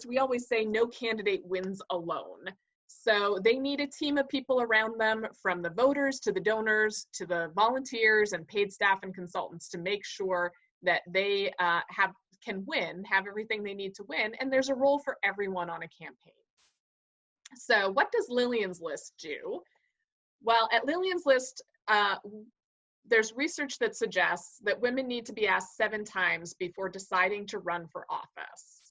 we always say no candidate wins alone. So they need a team of people around them, from the voters to the donors to the volunteers and paid staff and consultants, to make sure that they can win, have everything they need to win, and there's a role for everyone on a campaign. So what does Lillian's List do? Well, at Lillian's List, there's research that suggests that women need to be asked 7 times before deciding to run for office.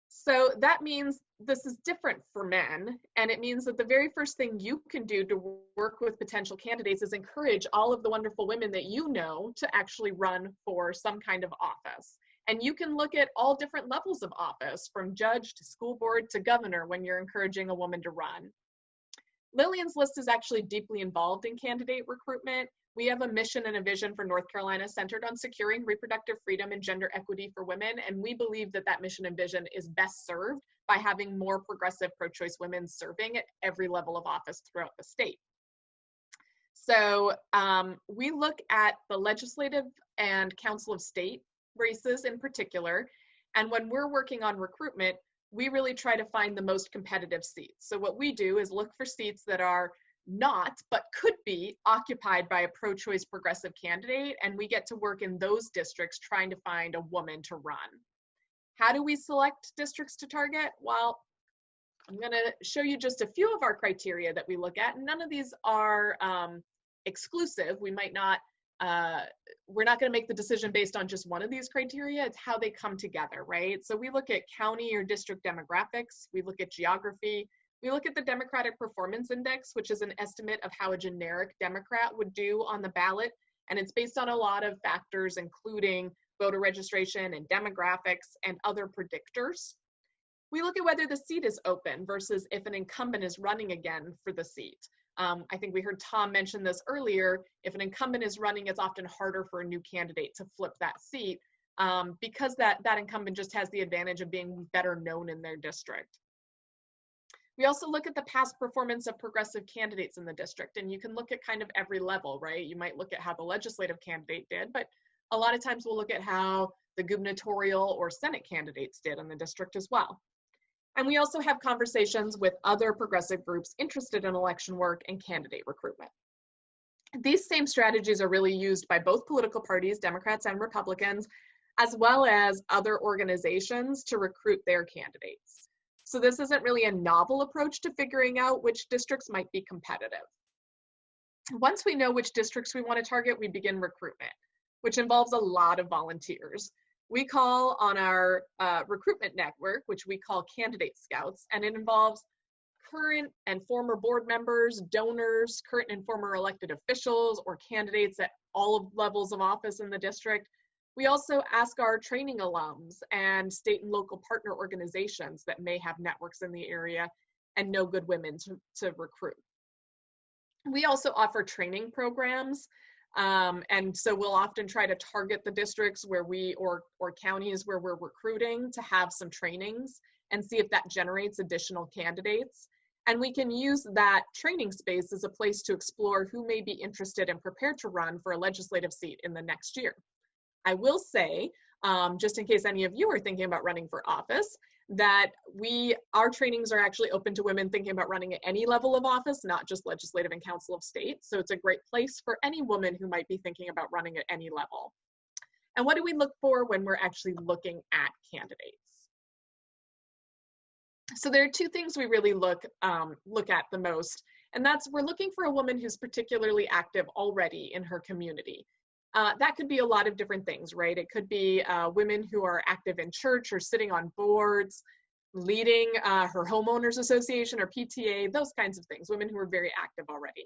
So that means this is different for men, and it means that the very first thing you can do to work with potential candidates is encourage all of the wonderful women that you know to actually run for some kind of office. And you can look at all different levels of office, from judge to school board to governor, when you're encouraging a woman to run. Lillian's List is actually deeply involved in candidate recruitment. We have a mission and a vision for North Carolina centered on securing reproductive freedom and gender equity for women, and we believe that that mission and vision is best served by having more progressive pro-choice women serving at every level of office throughout the state. So we look at the legislative and Council of State races in particular, and when we're working on recruitment, we really try to find the most competitive seats. So what we do is look for seats that are not, but could be, occupied by a pro-choice progressive candidate, and we get to work in those districts trying to find a woman to run. How do we select districts to target? Well, I'm going to show you just a few of our criteria that we look at. None of these are exclusive. We might not, we're not going to make the decision based on just one of these criteria. It's how they come together, right? So we look at county or district demographics. We look at geography. We look at the Democratic Performance Index, which is an estimate of how a generic Democrat would do on the ballot. And it's based on a lot of factors, including voter registration and demographics and other predictors. We look at whether the seat is open versus if an incumbent is running again for the seat. I think we heard Tom mention this earlier. If an incumbent is running, it's often harder for a new candidate to flip that seat because that incumbent just has the advantage of being better known in their district. We also look at the past performance of progressive candidates in the district, and you can look at kind of every level, right? You might look at how the legislative candidate did, but a lot of times we'll look at how the gubernatorial or Senate candidates did in the district as well. And we also have conversations with other progressive groups interested in election work and candidate recruitment. These same strategies are really used by both political parties, Democrats and Republicans, as well as other organizations to recruit their candidates. So this isn't really a novel approach to figuring out which districts might be competitive. Once we know which districts we want to target, we begin recruitment, which involves a lot of volunteers. We call on our recruitment network, which we call candidate scouts, and it involves current and former board members, donors, current and former elected officials, or candidates at all levels of office in the district. We also ask our training alums and state and local partner organizations that may have networks in the area and know good women to recruit. We also offer training programs, and so we'll often try to target the districts where or counties where we're recruiting to have some trainings and see if that generates additional candidates. And we can use that training space as a place to explore who may be interested and prepared to run for a legislative seat in the next year. I will say, just in case any of you are thinking about running for office, that our trainings are actually open to women thinking about running at any level of office, not just legislative and council of state. So it's a great place for any woman who might be thinking about running at any level. And what do we look for when we're actually looking at candidates? So there are 2 things we really look at the most, and that's we're looking for a woman who's particularly active already in her community. That could be a lot of different things, right? It could be women who are active in church or sitting on boards, leading her homeowners association or PTA, those kinds of things, women who are very active already.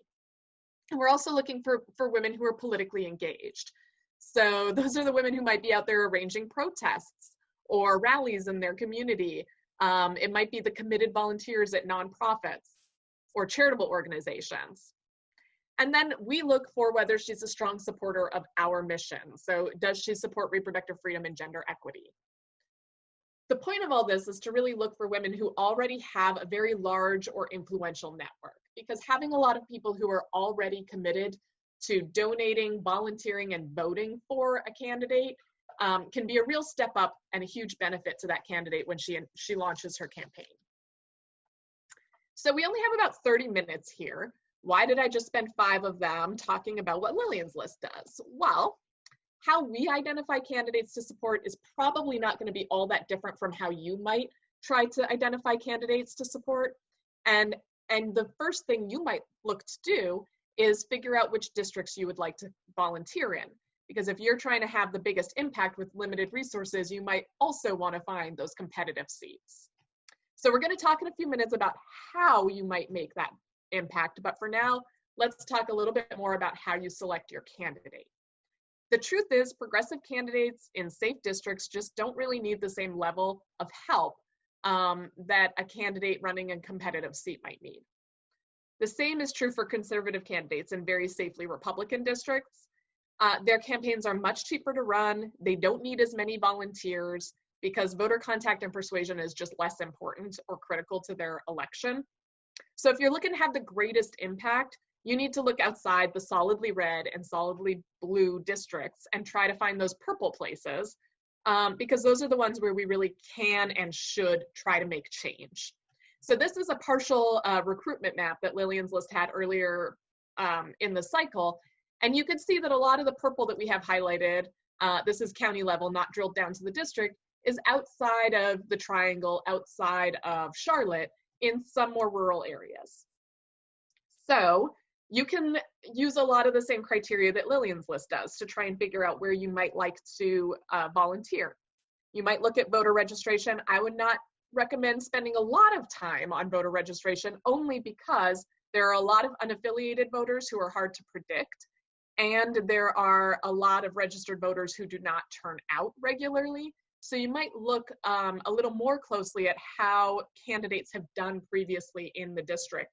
And we're also looking for women who are politically engaged. So those are the women who might be out there arranging protests or rallies in their community. It might be the committed volunteers at nonprofits or charitable organizations. And then we look for whether she's a strong supporter of our mission. So does she support reproductive freedom and gender equity? The point of all this is to really look for women who already have a very large or influential network, because having a lot of people who are already committed to donating, volunteering, and voting for a candidate can be a real step up and a huge benefit to that candidate when she launches her campaign. So we only have about 30 minutes here. Why did I just spend 5 of them talking about what Lillian's List does? Well, how we identify candidates to support is probably not going to be all that different from how you might try to identify candidates to support. And the first thing you might look to do is figure out which districts you would like to volunteer in. Because if you're trying to have the biggest impact with limited resources, you might also want to find those competitive seats. So we're going to talk in a few minutes about how you might make that impact. But for now, let's talk a little bit more about how you select your candidate. The truth is, progressive candidates in safe districts just don't really need the same level of help that a candidate running a competitive seat might need. The same is true for conservative candidates in very safely Republican districts. Their campaigns are much cheaper to run. They don't need as many volunteers because voter contact and persuasion is just less important or critical to their election. So if you're looking to have the greatest impact, you need to look outside the solidly red and solidly blue districts and try to find those purple places because those are the ones where we really can and should try to make change. So this is a partial recruitment map that Lillian's List had earlier in the cycle. And you can see that a lot of the purple that we have highlighted, this is county level, not drilled down to the district, is outside of the triangle, outside of Charlotte, in some more rural areas. So you can use a lot of the same criteria that Lillian's List does to try and figure out where you might like to volunteer. You might look at voter registration. I would not recommend spending a lot of time on voter registration only because there are a lot of unaffiliated voters who are hard to predict. And there are a lot of registered voters who do not turn out regularly. So you might look a little more closely at how candidates have done previously in the district.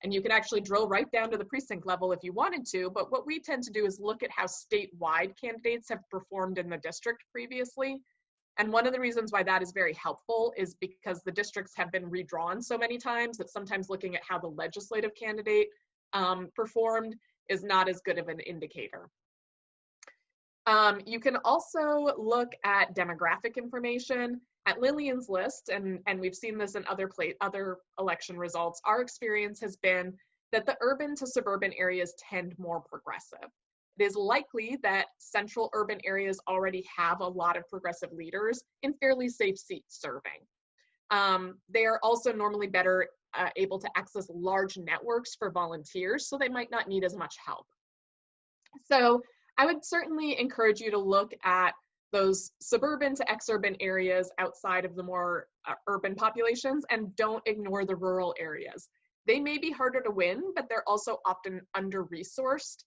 And you can actually drill right down to the precinct level if you wanted to, but what we tend to do is look at how statewide candidates have performed in the district previously. And one of the reasons why that is very helpful is because the districts have been redrawn so many times that sometimes looking at how the legislative candidate performed is not as good of an indicator. You can also look at demographic information. At Lillian's List, and we've seen this in other election results, our experience has been that the urban to suburban areas tend more progressive. It is likely that central urban areas already have a lot of progressive leaders in fairly safe seats serving. They are also normally better able to access large networks for volunteers, so they might not need as much help. So I would certainly encourage you to look at those suburban to exurban areas outside of the more urban populations, and don't ignore the rural areas. They may be harder to win, but they're also often under-resourced,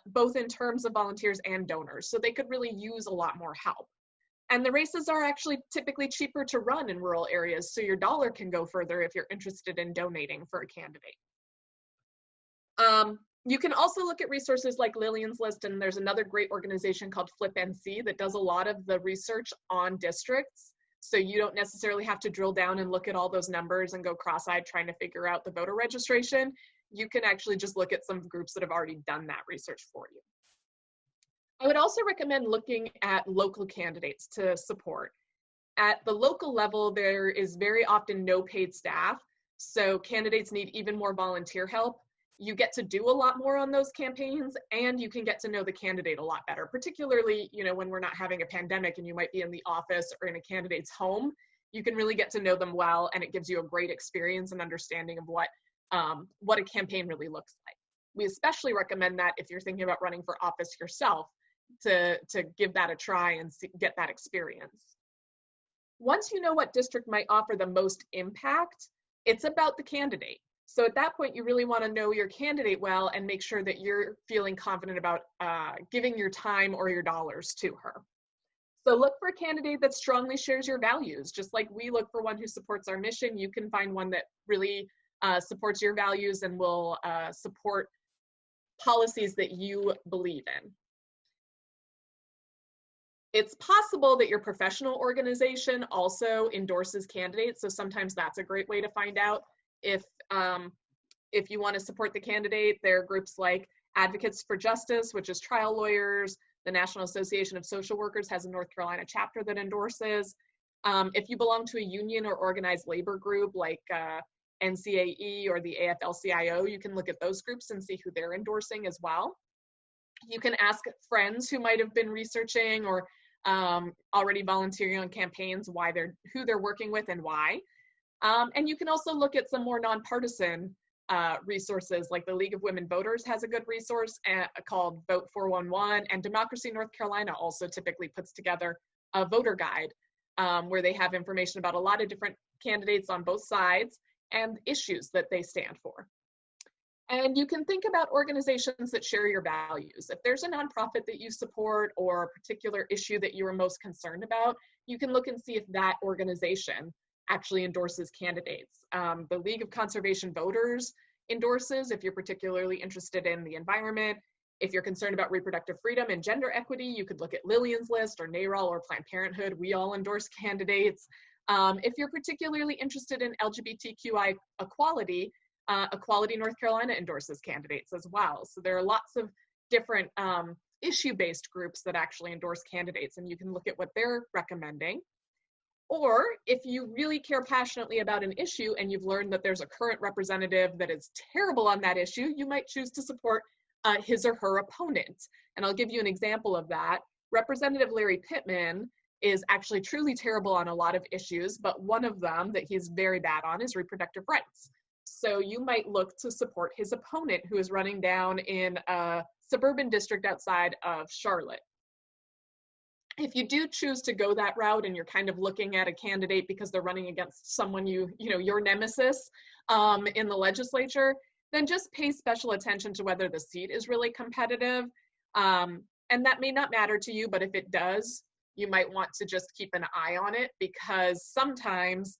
both in terms of volunteers and donors, so they could really use a lot more help. And the races are actually typically cheaper to run in rural areas, so your dollar can go further if you're interested in donating for a candidate. You can also look at resources like Lillian's List, and there's another great organization called FlipNC that does a lot of the research on districts. So you don't necessarily have to drill down and look at all those numbers and go cross-eyed trying to figure out the voter registration. You can actually just look at some groups that have already done that research for you. I would also recommend looking at local candidates to support. At the local level, there is very often no paid staff, so candidates need even more volunteer help. You get to do a lot more on those campaigns, and you can get to know the candidate a lot better, particularly, when we're not having a pandemic and you might be in the office or in a candidate's home. You can really get to know them well, and it gives you a great experience and understanding of what a campaign really looks like. We especially recommend that if you're thinking about running for office yourself, to give that a try and get that experience. Once you know what district might offer the most impact, it's about the candidate. So at that point, you really want to know your candidate well and make sure that you're feeling confident about giving your time or your dollars to her. So look for a candidate that strongly shares your values. Just like we look for one who supports our mission, you can find one that really supports your values and will support policies that you believe in. It's possible that your professional organization also endorses candidates, so sometimes that's a great way to find out if you want to support the candidate. There are groups like Advocates for Justice, which is trial lawyers, The National Association of Social Workers has a North Carolina chapter that endorses. If you belong to a union or organized labor group like NCAE or the AFL-CIO, you can look at those groups and see who they're endorsing as well. You can ask friends who might have been researching or already volunteering on campaigns who they're working with and why. And you can also look at some more nonpartisan resources, like the League of Women Voters has a good resource called Vote 411, and Democracy North Carolina also typically puts together a voter guide where they have information about a lot of different candidates on both sides and issues that they stand for. And you can think about organizations that share your values. If there's a nonprofit that you support or a particular issue that you are most concerned about, you can look and see if that organization actually endorses candidates. The League of Conservation Voters endorses if you're particularly interested in the environment. If you're concerned about reproductive freedom and gender equity, you could look at Lillian's List or NARAL or Planned Parenthood. We all endorse candidates. If you're particularly interested in LGBTQI equality, Equality North Carolina endorses candidates as well. So there are lots of different issue-based groups that actually endorse candidates, and you can look at what they're recommending. Or if you really care passionately about an issue and you've learned that there's a current representative that is terrible on that issue, you might choose to support his or her opponent. And I'll give you an example of that. Representative Larry Pittman is actually truly terrible on a lot of issues, but one of them that he's very bad on is reproductive rights. So you might look to support his opponent who is running down in a suburban district outside of Charlotte. If you do choose to go that route and you're kind of looking at a candidate because they're running against someone your nemesis in the legislature, then just pay special attention to whether the seat is really competitive. And that may not matter to you, but if it does, you might want to just keep an eye on it, because sometimes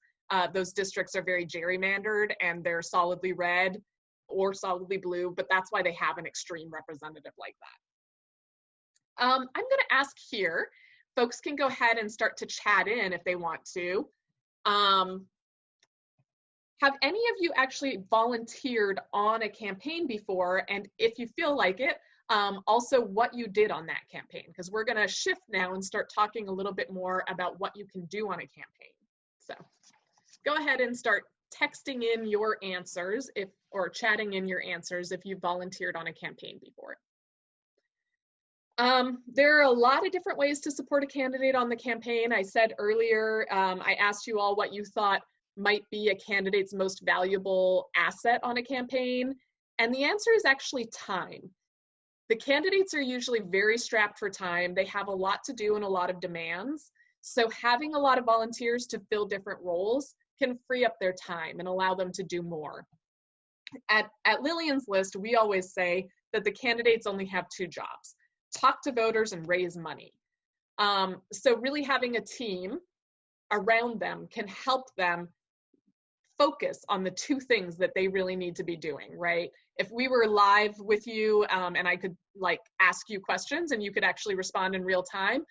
those districts are very gerrymandered and they're solidly red or solidly blue, but that's why they have an extreme representative like that. I'm going to ask here, folks can go ahead and start to chat in if they want to. Have any of you actually volunteered on a campaign before? And if you feel like it, also what you did on that campaign, because we're going to shift now and start talking a little bit more about what you can do on a campaign. So go ahead and start texting in your answers or chatting in your answers if you volunteered on a campaign before. There are a lot of different ways to support a candidate on the campaign. I said earlier, I asked you all what you thought might be a candidate's most valuable asset on a campaign, and the answer is actually time. The candidates are usually very strapped for time. They have a lot to do and a lot of demands. So having a lot of volunteers to fill different roles can free up their time and allow them to do more. At Lillian's List, we always say that the candidates only have two jobs: talk to voters and raise money. So really having a team around them can help them focus on the two things that they really need to be doing, right? If we were live with you and I could ask you questions and you could actually respond in real time,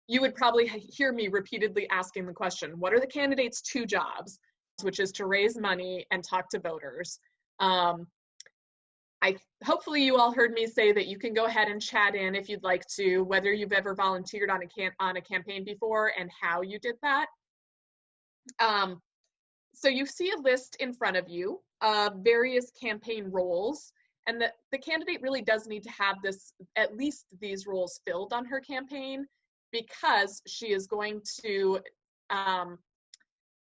you would probably hear me repeatedly asking the question, what are the candidates' two jobs? Which is to raise money and talk to voters. Hopefully you all heard me say that you can go ahead and chat in if you'd like to, whether you've ever volunteered on a campaign before and how you did that. So you see a list in front of you of various campaign roles, and the candidate really does need to have at least these roles filled on her campaign, because she is going to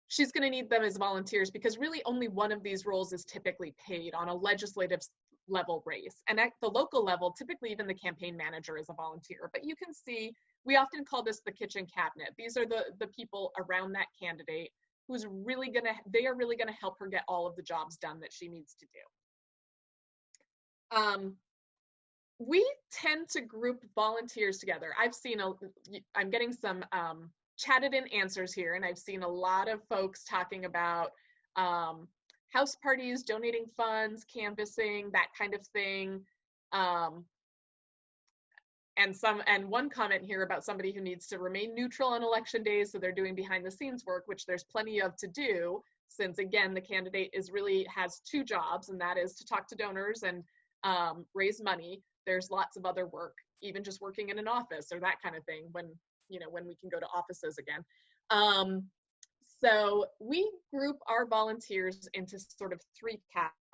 she's going to need them as volunteers, because really only one of these roles is typically paid on a legislative level race. And at the local level, typically even the campaign manager is a volunteer. But you can see, we often call this the kitchen cabinet. These are the people around that candidate who's really they are really gonna help her get all of the jobs done that she needs to do. We tend to group volunteers together. I'm getting some chatted in answers here, and I've seen a lot of folks talking about house parties, donating funds, canvassing, that kind of thing. And one comment here about somebody who needs to remain neutral on election days, so they're doing behind the scenes work, which there's plenty of to do, since again, the candidate has two jobs, and that is to talk to donors and raise money. There's lots of other work even just working in an office or that kind of thing when, when we can go to offices again. So we group our volunteers into sort of 3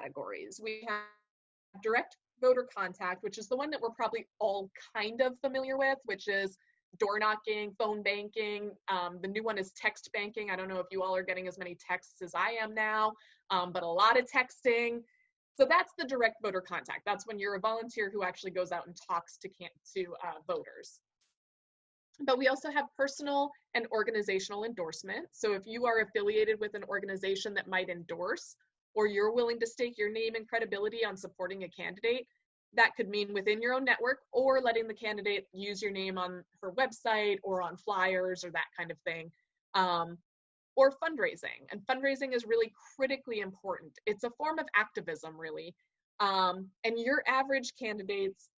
categories. We have direct voter contact, which is the one that we're probably all kind of familiar with, which is door knocking, phone banking. The new one is text banking. I don't know if you all are getting as many texts as I am now, but a lot of texting. So that's the direct voter contact. That's when you're a volunteer who actually goes out and talks to voters. But we also have personal and organizational endorsement. So if you are affiliated with an organization that might endorse, or you're willing to stake your name and credibility on supporting a candidate, that could mean within your own network or letting the candidate use your name on her website or on flyers or that kind of thing. Or fundraising. And fundraising is really critically important. It's a form of activism, really. And your average candidates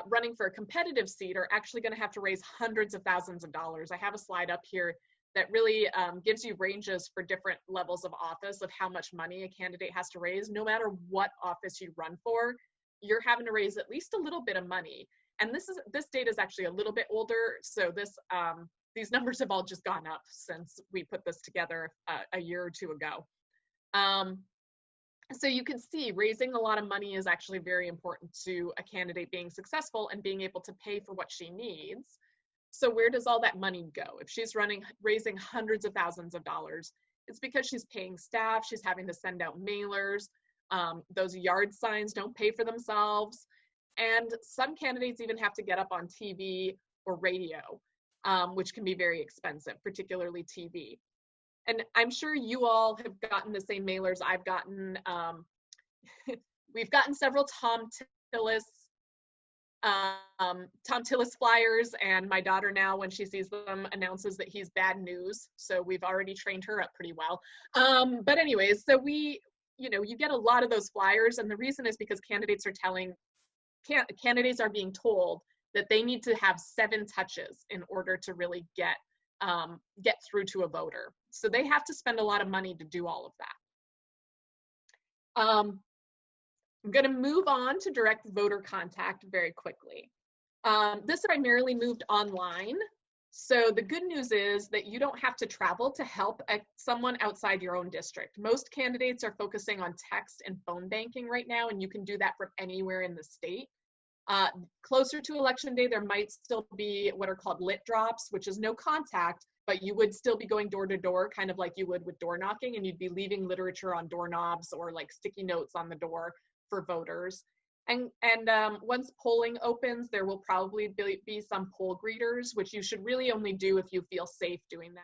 running for a competitive seat are actually going to have to raise hundreds of thousands of dollars. I have a slide up here that really gives you ranges for different levels of office of how much money a candidate has to raise. No matter what office you run for, you're having to raise at least a little bit of money. And this data is actually a little bit older, so these numbers have all just gone up since we put this together a year or 2 ago. So you can see raising a lot of money is actually very important to a candidate being successful and being able to pay for what she needs. So where does all that money go? If she's raising hundreds of thousands of dollars, it's because she's paying staff, she's having to send out mailers, those yard signs don't pay for themselves, and some candidates even have to get up on TV or radio, which can be very expensive, particularly TV. And I'm sure you all have gotten the same mailers I've gotten. We've gotten several Tom Tillis flyers, and my daughter now, when she sees them, announces that he's bad news. So we've already trained her up pretty well. But anyways, so you get a lot of those flyers, and the reason is because candidates are being told that they need to have 7 touches in order to really get through to a voter. So they have to spend a lot of money to do all of that. I'm going to move on to direct voter contact very quickly. This primarily moved online. So the good news is that you don't have to travel to help someone outside your own district. Most candidates are focusing on text and phone banking right now, and you can do that from anywhere in the state. Closer to election day, there might still be what are called lit drops, which is no contact, but you would still be going door to door, kind of like you would with door knocking, and you'd be leaving literature on doorknobs or like sticky notes on the door for voters. And once polling opens, there will probably be some poll greeters, which you should really only do if you feel safe doing that.